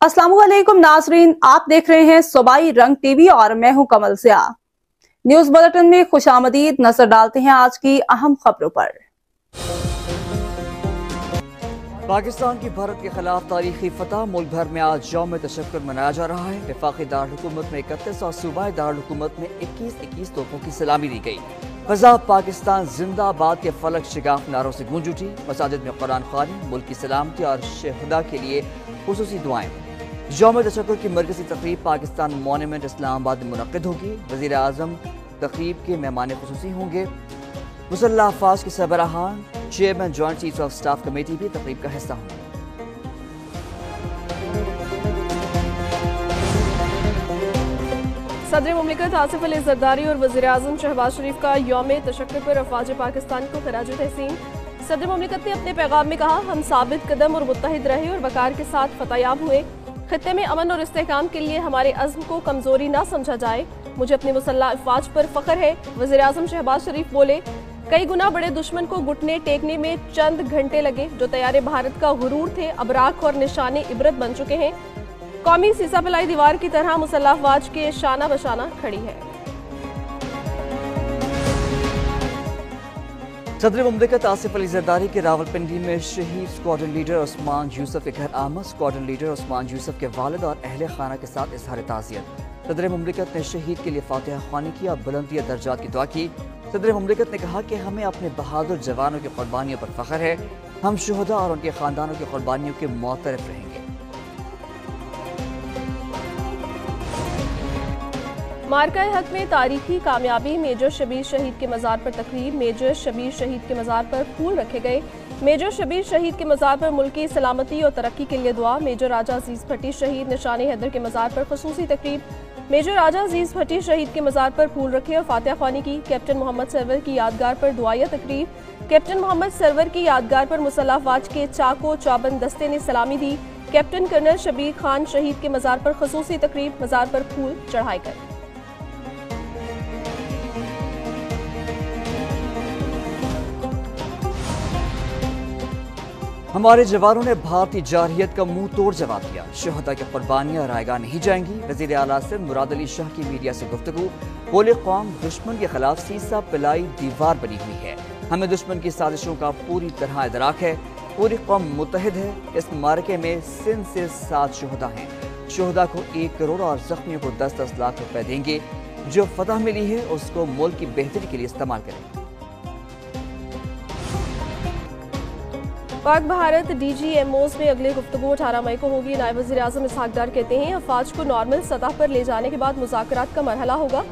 अस्सलाम वालेकुम नाजरीन, आप देख रहे हैं सूबाई रंग टीवी और मैं हूं कमल ज़िया। न्यूज बुलेटिन में खुशामदीद। नजर डालते हैं आज की अहम खबरों पर। पाकिस्तान की भारत के खिलाफ तारीखी फतह। मुल्क भर में आज यौम तशक्कुर मनाया जा रहा है। वफाकी दारुल-हुकूमत में 31 और सूबाई दारुल-हुकूमत में 21 तोपों की सलामी दी गई। फजा पाकिस्तान जिंदाबाद के फलक शिगाफ नारों से गूंज उठी। मसाजिद में कुरान ख्वानी, मुल्क की सलामती और शहदा के लिए खुसूसी दुआएं। यौम तशक्कुर की मरकजी तकरीब पाकिस्तान मॉन्यूमेंट इस्लामाबाद में मुनक्किद होगी। वज़ीर आज़म तकरीब के मेहमान खुसूसी होंगे। मुसल्लह अफ़वाज के सरबराहान, chairman joint chief of staff committee भी तकरीब का हिस्सा होंगे। सदर मुमलिकत आसिफ अली ज़रदारी और वज़ीर आज़म शहबाज शरीफ का यौम तशक्कुर पर अफ़वाज पाकिस्तान को खराज तहसीन। सदर मुमलिकत ने अपने पैगाम में कहा, हम साबित कदम और मुत्तहिद रहे और वक़ार के साथ फतहयाब हुए। खित्ते में अमन और इस्तेहकाम के लिए हमारे अज़्म को कमज़ोरी ना समझा जाए। मुझे अपनी मुसल्लह अफ़वाज पर फ़ख्र है। वज़ीर आज़म शहबाज शरीफ बोले, कई गुना बड़े दुश्मन को घुटने टेकने में चंद घंटे लगे। जो तैयारे भारत का गुरूर थे अब राख और निशाने इबरत बन चुके हैं। कौमी सीसा पिलाई दीवार की तरह मुसल्लह अफ़वाज के शाना बशाना खड़ी है। सदर मुमलिकत आसिफ अली ज़रदारी के रावलपिंडी में शहीद स्क्वाड्रन लीडर उस्मान यूसुफ के घर आमद। स्क्वाड्रन लीडर उस्मान यूसुफ के वालिद और अहले खाना के साथ इज़हार ताज़ियत। सदर मुमलिकत ने शहीद के लिए फातिहा ख्वानी की और बुलंदी दर्जात की दुआ की। सदर मुमलिकत ने कहा कि हमें अपने बहादुर जवानों की कुर्बानियों पर फख्र है। हम शुहदा और उनके खानदानों की कुर्बानियों के मुतरफ रहेंगे। मार्का हक में तारीखी कामयाबी। मेजर शबीर शहीद के मज़ार पर तकरीब। मेजर शबीर शहीद के मज़ार पर फूल रखे गए। मेजर शबीर शहीद के मज़ार पर मुल्क की सलामती और तरक्की के लिए दुआ। मेजर राजा अजीज भट्टी शहीद निशान हैदर के मज़ार पर खुसूसी तकरीब। मेजर राजा अजीज भट्टी शहीद के मज़ार पर फूल रखे और फातिहा ख्वानी की। कैप्टन मोहम्मद सरवर की यादगार पर दुआया तकरीब। कैप्टन मोहम्मद सरवर की यादगार पर मुसल्लह अफ़वाज के चाको चाबंद दस्ते ने सलामी दी। कैप्टन कर्नल शबीर खान शहीद के मज़ार पर खुसूसी तकरीब। मज़ार पर फूल चढ़ाए गए। हमारे जवानों ने भारतीय जारहियत का मुंह तोड़ जवाब दिया। शहदा की कुर्बानियां रायगा नहीं जाएंगी। वज़ीर आला सिंध मुराद अली शाह की मीडिया से गुफ्तगू। बोले, कौम दुश्मन के खिलाफ सीसा पिलाई दीवार बनी हुई है। हमें दुश्मन की साजिशों का पूरी तरह इदराक है। पूरी कौम मुत्तहिद है। इस मार्के में सिंध से 7 शहदा हैं। शहदा को 1 करोड़ और जख्मियों को 10-10 लाख रुपए देंगे। जो फतह मिली है उसको मुल्क की बेहतरी के लिए इस्तेमाल करें। पाक भारत DGMOs में अगली गुफ्तगू 18 मई को होगी। नायब वज़ीर आज़म इसहाक डार कहते हैं, अफ़वाज को नॉर्मल सतह पर ले जाने के बाद मुज़ाकरात का मरहला होगा।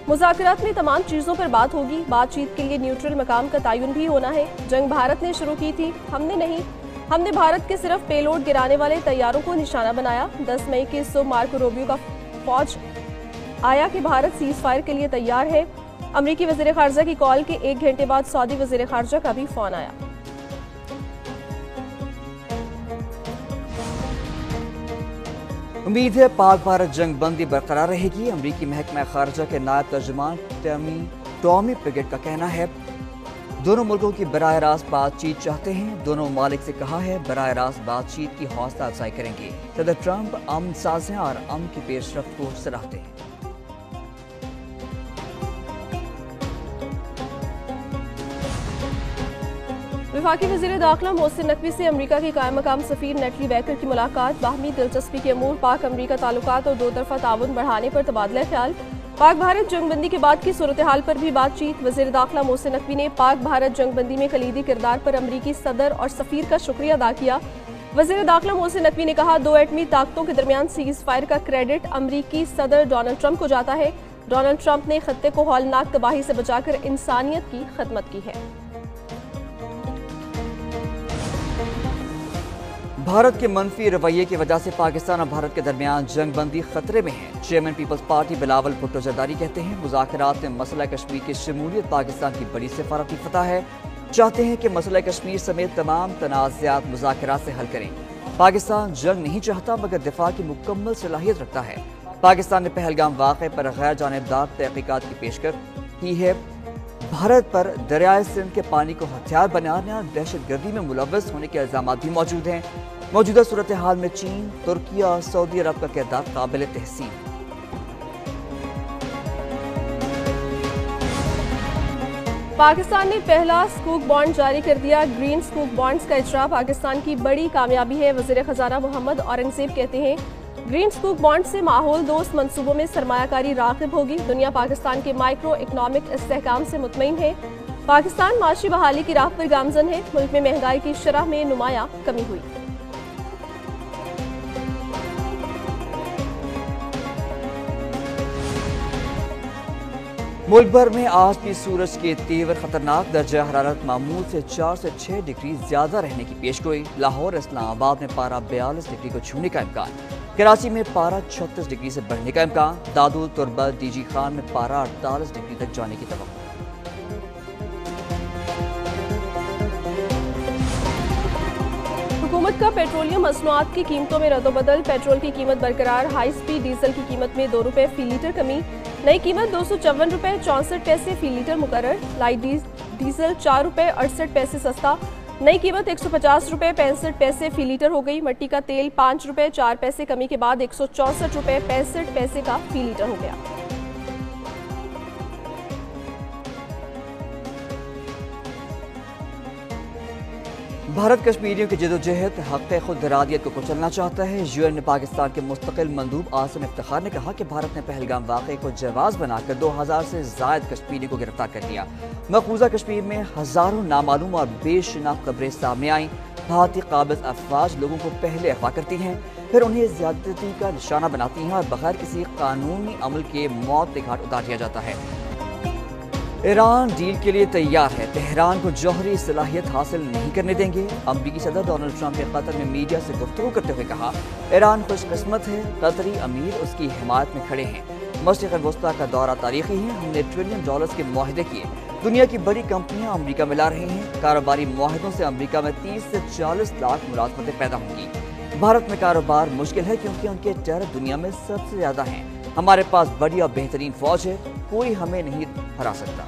मुज़ाकरात में तमाम चीज़ों पर बात होगी। बातचीत के लिए न्यूट्रल मकाम का तयन भी होना है। जंग भारत ने शुरू की थी, हमने नहीं। हमने भारत के सिर्फ पेलोड गिराने वाले तैयारों को निशाना बनाया। 10 मई के सुबह मार्को रूबियो का फौज आया कि भारत सीज़ फायर के लिए तैयार है। अमरीकी वज़ीर ख़ारजा की कॉल के 1 घंटे बाद सऊदी वज़ीर ख़ारजा का भी फ़ोन आया। उम्मीद है पाक भारत जंग बंदी बरकरार रहेगी। अमरीकी महकमा खारजा के नायब तर्जुमान टॉमी पिगेट का कहना है, दोनों मुल्कों की बराह रास्त बातचीत चाहते हैं। दोनों ममालिक से कहा है बराह रास्त बातचीत की हौसला अफजाई करेंगे। सदर ट्रंप अमन साज़ें और अमन की पेशरफ्त को सराहते हैं। वफाकी वज़ीर दाखिला मोहसिन नकवी से अमरीका की कायम मकाम सफ़ीर नेटली बैकर की मुलाकात। बाहमी दिलचस्पी के अमूर, पाक अमरीका ताल्लुकात और 2 तरफ़ा ताउन बढ़ाने पर तबादला ख्याल। पाक भारत जंगबंदी के बाद की सूरत हाल पर भी बातचीत। वज़ीर दाखिला मोहसिन नकवी ने पाक भारत जंगबंदी में कलीदी किरदार पर अमरीकी सदर और सफ़ीर का शुक्रिया अदा किया। वज़ीर दाखिला मोहसिन नकवी ने कहा, 2 एटमी ताकतों के दरमियान सीज़ फायर का क्रेडिट अमरीकी सदर डोनाल्ड ट्रंप को जाता है। डोनाल्ड ट्रंप ने खत्ते को हौलनाक तबाही से बचाकर इंसानियत की खदमत की है। भारत के मनफी रवैये की वजह से पाकिस्तान और भारत के दरमियान जंग बंदी खतरे में है। Chairman people's party Bilawal Bhutto Zardari कहते हैं, मुज़ाकरात में मसला कश्मीर की शमूलियत पाकिस्तान की बड़ी सिफारती फतह है। चाहते हैं कि मसला कश्मीर समेत तमाम तनाज़ात मुज़ाकरात से हल करें। पाकिस्तान जंग नहीं चाहता मगर दिफा की मुकम्मल सलाहियत रखता है। पाकिस्तान ने पहलगाम वाक़े पर गैर जानिबदार तहक़ीक़ात की पेशकश की है। भारत पर दरियाए सिंध के पानी को हथियार बनाने और दहशत गर्दी में मुलव्वस होने के इल्ज़ामात भी मौजूद हैं। मौजूदा सूरत हाल में चीन, तुर्की और सऊदी अरब का किरदार काबिल तहसीन। पाकिस्तान ने पहला स्कूक बॉन्ड जारी कर दिया। ग्रीन स्कूक बॉन्ड्स का इजरा पाकिस्तान की बड़ी कामयाबी है। वज़ीर खजाना मोहम्मद औरंगजेब कहते हैं, ग्रीन स्कूक बॉन्ड से माहौल दोस्त मंसूबों में सरमायाकारी राग़िब होगी। दुनिया पाकिस्तान के माइक्रो इकनॉमिक इस्तेहकाम से मुतमईन है। पाकिस्तान माशी बहाली की राह पर गामजन है। मुल्क में महंगाई की शरह में नुमाया कमी हुई। मुल्क भर में आज भी सूरज के तेवर खतरनाक दर्जा हरारत मामूल से 4 से 6 डिग्री ज्यादा रहने की पेशगोई। लाहौर इस्लामाबाद में पारा 42 डिग्री को छूने का इम्कान। कराची में पारा 36 डिग्री से बढ़ने का इम्कान। दादुल, तुरबत, डीजी खान में पारा 48 डिग्री तक जाने की तवक्को। हुकूमत का पेट्रोलियम मसनूआत की कीमतों में रद्दोबदल। पेट्रोल की कीमत बरकरार। हाई स्पीड डीजल की कीमत में 2 रुपए फी लीटर कमी। नई कीमत 254 रुपए 64 पैसे फी लीटर मुकर्रर। लाइट डीजल 4 रुपए 68 पैसे सस्ता। नई कीमत 150 रुपए 65 पैसे फी लीटर हो गई। मट्टी का तेल 5 रुपए 4 पैसे कमी के बाद 164 रुपए 65 पैसे का फी लीटर हो गया। भारत कश्मीरियों की जदोजहद हक़ खुद इरादियत को कुचलना चाहता है। यूएन में पाकिस्तान के मुस्तकिल मंदूब आसिम इफ्तिखार ने कहा कि भारत ने पहलगाम वाक़े को जवाज़ बनाकर 2000 से ज़ायद कश्मीरी को गिरफ्तार कर लिया। मकबूजा कश्मीर में हज़ारों नामालूम और बेशनाख्त खबरें सामने आईं। भारतीय काबिज़ अफवाज लोगों को पहले अगवा करती हैं, फिर उन्हें ज़्यादती का निशाना बनाती हैं और बगैर किसी कानूनी अमल के मौत के घाट उतार दिया जाता है। ईरान डील के लिए तैयार है। तेहरान को जौहरी सलाहियत हासिल नहीं करने देंगे। अमरीकी सदर डोनाल्ड ट्रंप ने कतर में मीडिया से गुफ्तगू करते हुए कहा, ईरान खुशकिस्मत है, कतरी अमीर उसकी हिमायत में खड़े हैं। मशरिक़ वस्ता का दौरा तारीखी है। हमने $1 ट्रिलियन के मुआहदे किए। दुनिया की बड़ी कंपनियां अमरीका में ला रही हैं। कारोबारी मुआहदों से अमरीका में 30 से 40 लाख मुलाजमतें पैदा होंगी। भारत में कारोबार मुश्किल है क्योंकि उनके टैरिफ दुनिया में सबसे ज्यादा हैं। हमारे पास बड़ी और बेहतरीन फौज है, कोई हमें नहीं हरा सकता।